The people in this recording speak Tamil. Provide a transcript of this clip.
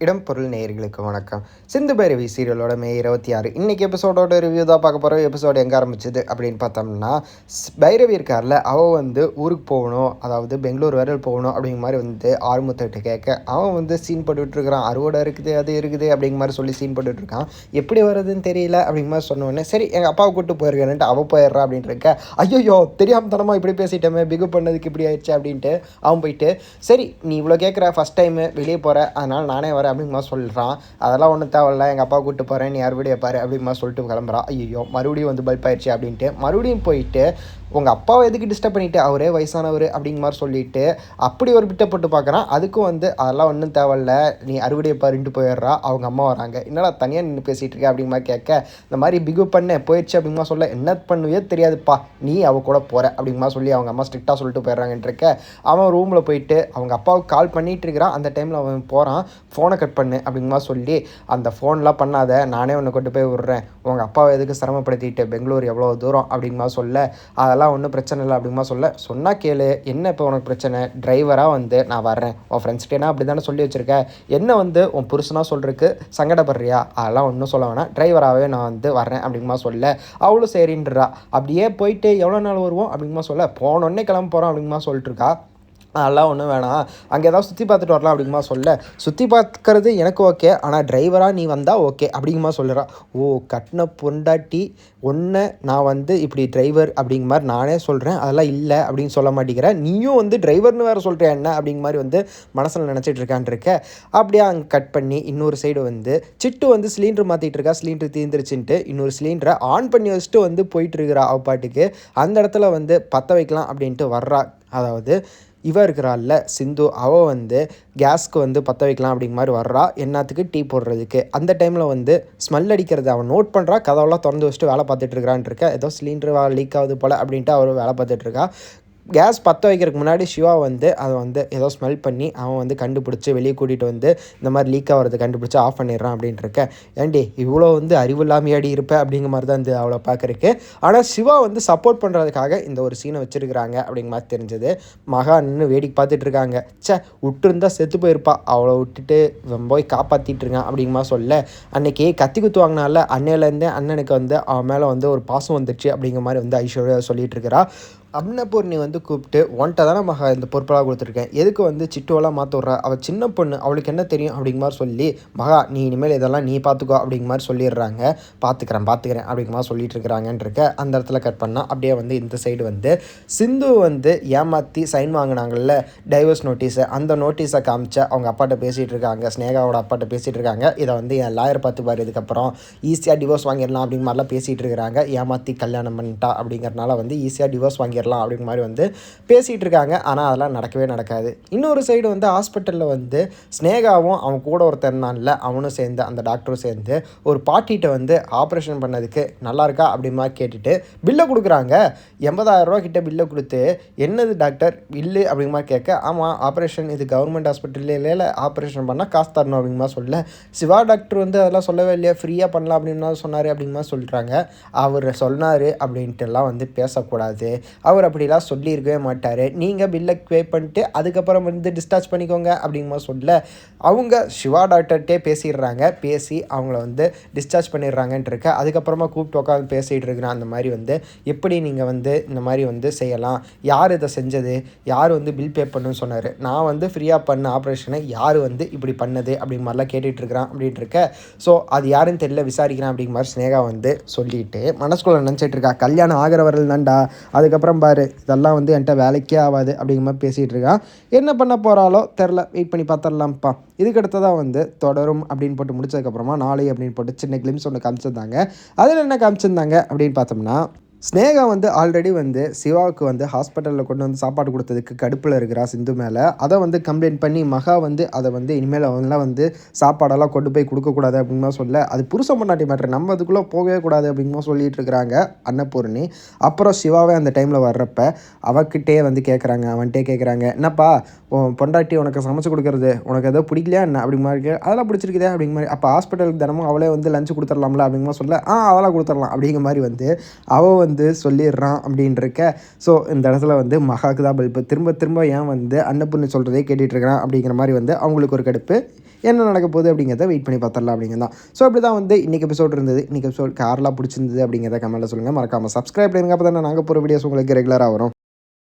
இடம் பொருள் நேயர்களுக்கு வணக்கம். சிந்து பைரவி சீரியலோட மே 26 இன்னைக்கு எபிசோடோட ரிவ்யூ தான் பார்க்க போகிறோம். எபிசோடு எங்கே ஆரம்பிச்சது அப்படின்னு பார்த்தோம்னா, பைரவி இருக்கார்ல, அவள் வந்து ஊருக்கு போகணும், அதாவது பெங்களூர் வரையில் போகணும் அப்படிங்கிற மாதிரி வந்து ஆறுமுத்திட்ட கேட்க, அவன் வந்து சீன் போட்டுட்ருக்கிறான். அறுவடை இருக்குது, அது இருக்குது அப்படிங்கிற மாதிரி சொல்லி சீன் போட்டுட்ருக்கான். எப்படி வருதுன்னு தெரியல அப்படிங்கிற மாதிரி சொன்னோடனே, சரி எங்கள் அப்பாவை கூப்பிட்டு போயிருக்கேன்ட்டு அவள் போயிடுறா அப்படின்ட்டு இருக்க. ஐயோ தெரியாமல் தனமாக இப்படி பேசிட்டோமே, பிகு பண்ணதுக்கு இப்படி ஆயிடுச்சு அப்படின்ட்டு அவன் போயிட்டு, சரி நீ இவ்வளோ கேட்குற, ஃபஸ்ட் டைமு வெளியே போகிற, அதனால் நானே வரேன் அப்படிங்கிற மாதிரி சொல்கிறான். அதெல்லாம் ஒன்றும் தேவையில்ல, எங்கள் அப்பா கூப்பிட்டு போகிறேன், நீ யார் வீடியோ பாரு அப்படிங்கிற மாதிரி சொல்லிட்டு கிளம்புறான். ஐயோ மறுபடியும் வந்து பல்ப் ஆயிடுச்சு அப்படின்ட்டு மறுபடியும் போயிட்டு, உங்கள் அப்பாவை எதுக்கு டிஸ்டர்ப் பண்ணிவிட்டு, அவரே வயசானவர் அப்படிங்கிற மாதிரி சொல்லிவிட்டு அப்படி ஒரு பிட்டை போட்டு பார்க்குறான். அதுக்கும் வந்து அதெல்லாம் ஒன்றும் தேவையில்ல, நீ அறுவடையை பாருன்ட்டு போயிடுறா. அவங்க அம்மா வராங்க, என்னடா தனியாக நின்று பேசிகிட்டு இருக்க அப்படிங்கிற மாதிரி கேட்க, இந்த மாதிரி பிகு பண்ண போயிடுச்சு அப்படிங்கிற சொல்ல, என்ன பண்ணுவே தெரியாதுப்பா, நீ அவள் கூட போகிற அப்படிங்கிற மாதிரி சொல்லி அவங்க அம்மா ஸ்ட்ரிக்டாக சொல்லிட்டு போயிடுறாங்கன்ட்டு இருக்க. அவன் ரூமில் போயிட்டு அவங்க அப்பாவுக்கு கால் பண்ணிகிட்டு இருக்கிறான். அந்த டைமில் அவன் போகிறான், ஃபோனை கட் பண்ணு அப்படிங்கிற மாதிரி சொல்லி, அந்த ஃபோன்லாம் பண்ணாத, நானே உன்னை கொண்டு போய் விட்றேன், உங்கள் அப்பாவை எதுக்கு சிரமப்படுத்திட்டு, பெங்களூர் எவ்வளோ தூரம் அப்படிங்கிற மாதிரி சொல்ல, அதெல்லாம் ஒன்றும் பிரச்சனை இல்லை அப்படிமா சொன்னால் கேளு, என்ன இப்போ உனக்கு பிரச்சனை, டிரைவராக வந்து நான் வர்றேன், உன் ஃப்ரெண்ட்ஸ்கிட்டேனா அப்படி தானே சொல்லி வச்சுருக்கேன், என்ன வந்து உன் புருஷனாக சொல்கிறதுக்கு சங்கடப்படுறியா, அதெல்லாம் ஒன்றும் சொல்ல வேணாம், டிரைவராகவே நான் வந்து வர்றேன் அப்படிங்கமா சொல்ல, அவளும் சரின்றா. அப்படியே போயிட்டு எவ்வளோ நாள் வருவோம் அப்படிங்கமா சொல்ல, போனோடனே கிளம்ப போகிறோம் அப்படிங்கமா சொல்லிட்டு இருக்கா. அதெல்லாம் ஒன்றும் வேணாம், அங்கே ஏதாவது சுற்றி பார்த்துட்டு வரலாம் அப்படிங்கமா சொல்ல, சுற்றி பார்க்கறது எனக்கு ஓகே, ஆனால் டிரைவராக நீ வந்தால் ஓகே அப்படிங்கமா சொல்லுறான். ஓ கட்டின பொண்டாட்டி ஒன்று நான் வந்து இப்படி டிரைவர் அப்படிங்கிற மாதிரி நானே சொல்கிறேன், அதெல்லாம் இல்லை அப்படின்னு சொல்ல மாட்டேங்கிறேன், நீயும் வந்து டிரைவர்னு வேறு சொல்கிறேன் என்ன அப்படிங்கிற மாதிரி வந்து மனசில் நினச்சிட்டு இருக்கான் இருக்க. அப்படியே அங்கே கட் பண்ணி இன்னொரு சைடு வந்து சிட்டு வந்து சிலிண்டர் மாற்றிட்டு இருக்கா, சிலிண்டர் தீர்ந்துருச்சுன்ட்டு இன்னொரு சிலிண்டரை ஆன் பண்ணி வச்சுட்டு வந்து போயிட்டுருக்கிறா அவ பாட்டுக்கு. அந்த இடத்துல வந்து பற்ற வைக்கலாம் அப்படின்ட்டு வர்றா. அதாவது இவ இருக்கிறாள்ல சிந்து, அவள் வந்து கேஸ்க்கு வந்து பற்ற வைக்கலாம் அப்படிங்கிற மாதிரி வர்றா, என்னத்துக்கு டீ போடுறதுக்கு. அந்த டைமில் வந்து ஸ்மெல் அடிக்கிறது அவன் நோட் பண்ணுறா, கதவெல்லாம் திறந்து வச்சுட்டு வேலை பார்த்துட்டு இருக்கிறான் இருக்க. ஏதோ சிலிண்டர் லீக் ஆகுது போல் அப்படின்ட்டு அவர் வேலை பார்த்துட்ருக்கா. கேஸ் பற்ற வைக்கிறதுக்கு முன்னாடி சிவா வந்து அதை வந்து ஏதோ ஸ்மெல் பண்ணி அவன் வந்து கண்டுபிடிச்சி வெளியே கூட்டிகிட்டு வந்து இந்த மாதிரி லீக் ஆகிறது கண்டுபிடிச்சி ஆஃப் பண்ணிடுறான் அப்படின்ட்டு இருக்கேன். ஏன்டி இவ்வளோ வந்து அறிவு இல்லாமையாடி இருப்பேன் அப்படிங்கிற மாதிரி தான் இந்த அவளை பார்க்குறக்கு. ஆனால் சிவா வந்து சப்போர்ட் பண்ணுறதுக்காக இந்த ஒரு சீனை வச்சுருக்கிறாங்க அப்படிங்கிற மாதிரி தெரிஞ்சது. மகா நின்று வேடிக்கை பார்த்துட்டு இருக்காங்க. விட்டுருந்தா செத்து போயிருப்பா, அவளை விட்டுட்டு போய் காப்பாற்றிட்டு இருக்கான் அப்படிங்கிற மாதிரி சொல்ல, அன்னைக்கு கத்தி குத்து வாங்கினால அன்னையிலேருந்தே அண்ணனுக்கு வந்து அவன் மேலே வந்து ஒரு பாசம் வந்துடுச்சு அப்படிங்கிற மாதிரி வந்து ஐஸ்வர்யா சொல்லிட்டு இருக்கிறா. அன்னபூர்ணி வந்து கூப்பிட்டு, ஒன்ட்ட தானே மகா இந்த பொறுப்பெல்லாம் கொடுத்துருக்கேன், எதுக்கு வந்து சிட்டுவெல்லாம் மாற்ற விட்றா, அவள் சின்ன பொண்ணு, அவளுக்கு என்ன தெரியும் அப்படிங்கிற மாதிரி சொல்லி, மகா நீ இனிமேல் இதெல்லாம் நீ பார்த்துக்கோ அப்படிங்கிற மாதிரி சொல்லிடுறாங்க. பார்த்துக்கிறேன் அப்படிங்கிற மாதிரி சொல்லிட்டு இருக்கிறாங்கன்னு இருக்க. அந்த இடத்துல கட் பண்ணால் அப்படியே வந்து இந்த சைடு வந்து சிந்து வந்து ஏமாற்றி சைன் வாங்கினாங்கல்ல டைவர்ஸ் நோட்டீஸை, அந்த நோட்டீஸை காமிச்ச அவங்க அப்பாட்ட பேசிகிட்டு இருக்காங்க, ஸ்னேகாவோட அப்பாட்ட பேசிகிட்டு இருக்காங்க. இதை வந்து என் லாயர் பார்த்து பாரு, இதுக்கப்புறம் ஈஸியாக டிவோர்ஸ் வாங்கிடலாம் அப்படிங்கிற மாதிரிலாம் பேசிகிட்டு இருக்கிறாங்க. ஏமாற்றி கல்யாணம் பண்ணிட்டா அப்படிங்கிறனால வந்து ஈஸியாக டிவோர்ஸ் வாங்கிடலாம் அப்படிங்கிற மாதிரி வந்து பேசிகிட்டு இருக்காங்க. ஆனால் அதெல்லாம் நடக்கவே நடக்காது. இன்னொரு சைடு வந்து ஹாஸ்பிட்டலில் வந்து ஸ்னேகாவும் அவன் கூட ஒருத்தர் இருந்தான்ல, அவனும் சேர்ந்து அந்த டாக்டரும் சேர்ந்து ஒரு பாட்டிகிட்ட வந்து ஆப்ரேஷன் பண்ணதுக்கு நல்லா இருக்கா அப்படிமா கேட்டுட்டு பில்லை கொடுக்குறாங்க. 80,000 ரூபா கிட்ட பில்லை கொடுத்து, என்னது டாக்டர் பில்லு அப்படிங்கிற மாதிரி கேட்க, ஆமாம் ஆப்ரேஷன் இது கவர்மெண்ட் ஹாஸ்பிட்டலில் ஆப்ரேஷன் பண்ணால் காசு தரணும் அப்படிங்கிற மாதிரி சொல்ல, சிவா டாக்டர் வந்து அதெல்லாம் சொல்லவே இல்லையா, ஃப்ரீயாக பண்ணலாம் அப்படின்னு சொன்னார் அப்படிங்கிற மாதிரி சொல்கிறாங்க. அவர் சொன்னார் அப்படின்ட்டுலாம் வந்து பேசக்கூடாது, அவர் அப்படிலாம் சொல்லியிருக்கவே மாட்டார், நீங்கள் பில்லை பே பண்ணிட்டு அதுக்கப்புறம் வந்து டிஸ்சார்ஜ் பண்ணிக்கோங்க அப்படிங்கிற மாதிரி சொல்ல, அவங்க சிவா டாக்டர்கிட்டே பேசிடுறாங்க. பேசி அவங்கள வந்து டிஸ்சார்ஜ் பண்ணிடுறாங்கன்ட்டு இருக்க. அதுக்கப்புறமா கூப்பிட்டு உட்காந்து பேசிகிட்டு இருக்கிறான். அந்த மாதிரி வந்து எப்படி நீங்கள் வந்து இந்த மாதிரி வந்து செய்யலாம், யார் இதை செஞ்சது, யார் வந்து பில் பே பண்ணுன்னு சொன்னார், நான் வந்து ஃப்ரீயாக பண்ண ஆப்ரேஷனை யார் வந்து இப்படி பண்ணது அப்படிங்கிற மாதிரிலாம் கேட்டுட்ருக்கிறான் அப்படின்ட்டு இருக்க. ஸோ அது யாருன்னு தெரியல, விசாரிக்கிறான் அப்படிங்கிற மாதிரி ஸ்னேகா வந்து சொல்லிவிட்டு மனசுக்குள்ளே நினச்சிட்டு இருக்கா, கல்யாணம் ஆகிறவர்கள் தான்டா, அதுக்கப்புறம் பாரு இதெல்லாம் வந்து என்கிட்ட வேலைக்கே ஆகாது அப்படிங்கிற மாதிரி பேசிகிட்டு இருக்கான். என்ன பண்ண போகிறாலோ தெரில, வெயிட் பண்ணி பார்த்துடலாம்ப்பா. இதுக்கடுத்ததான் வந்து தொடரும் அப்படின்னு போட்டு முடிச்சதுக்கப்புறமா நாளை அப்படின்னு போட்டு சின்ன கிளிம்ஸ் ஒன்று காமிச்சிருந்தாங்க. அதில் என்ன காமிச்சிருந்தாங்க அப்படின்னு பார்த்தோம்னா, ஸ்னேகா வந்து ஆல்ரெடி வந்து சிவாவுக்கு வந்து ஹாஸ்பிட்டலில் கொண்டு வந்து சாப்பாடு கொடுத்ததுக்கு கடுப்பில் இருக்கிறா சிந்து மேலே. அதை வந்து கம்ப்ளைண்ட் பண்ணி மகா வந்து அதை வந்து இனிமேல் அவங்களாம் வந்து சாப்பாடெல்லாம் கொண்டு போய் கொடுக்கக்கூடாது அப்படிங்கிற சொல்ல, அது புருஷன் பொண்டாட்டி மேட்ரு, நம்ம அதுக்குள்ளே போகவே கூடாது அப்படிங்கிற சொல்லிட்டு இருக்கிறாங்க அன்னபூர்ணி. அப்புறம் சிவாவே அந்த டைமில் வர்றப்ப அவகிட்டே வந்து கேட்குறாங்க, அவன்கிட்டே கேட்குறாங்க, என்னப்பா பொண்டாட்டி உனக்கு சமைச்சு கொடுக்குறது உனக்கு எதோ பிடிக்கலையா என்ன அப்படிங்கிற மாதிரி, அதெல்லாம் பிடிச்சிருக்குதே அப்படிங்கிற மாதிரி, அப்போ ஹாஸ்பிட்டலுக்கு தினமும் அவளே வந்து லஞ்சு கொடுத்துடலாம்ல அப்படிங்கிற சொல்ல, அதெல்லாம் கொடுத்துடலாம் அப்படிங்கிற மாதிரி வந்து அவள் வந்து சொல்லிடுறான் அப்படின்ட்டு. ஸோ இந்த இடத்துல வந்து மகாக்கு தான் பல்பு, திரும்ப திரும்ப ஏன் வந்து அன்னபூர்ணி சொல்கிறதே கேட்டுட்டு இருக்கிறான் அப்படிங்கிற மாதிரி வந்து அவங்களுக்கு ஒரு கடுப்பு. என்ன நடக்க போகுது அப்படிங்கிறத வெயிட் பண்ணி பார்த்துடலாம் அப்படிங்கிறதான். ஸோ அப்படி தான் வந்து இன்றைக்கி எபிசோட் இருந்தது. இன்றைக்கி எபிசோட் யாரெல்லாம் பிடிச்சிருந்தது அப்படிங்கிறத கமெண்ட்டில் சொல்லுங்கள். மறக்காமல் சப்ஸ்கிரைப் பண்ணுங்க. அப்போ தானே நாங்கள் போகிற வீடியோஸ் உங்களுக்கு ரெகுலராக வரும்.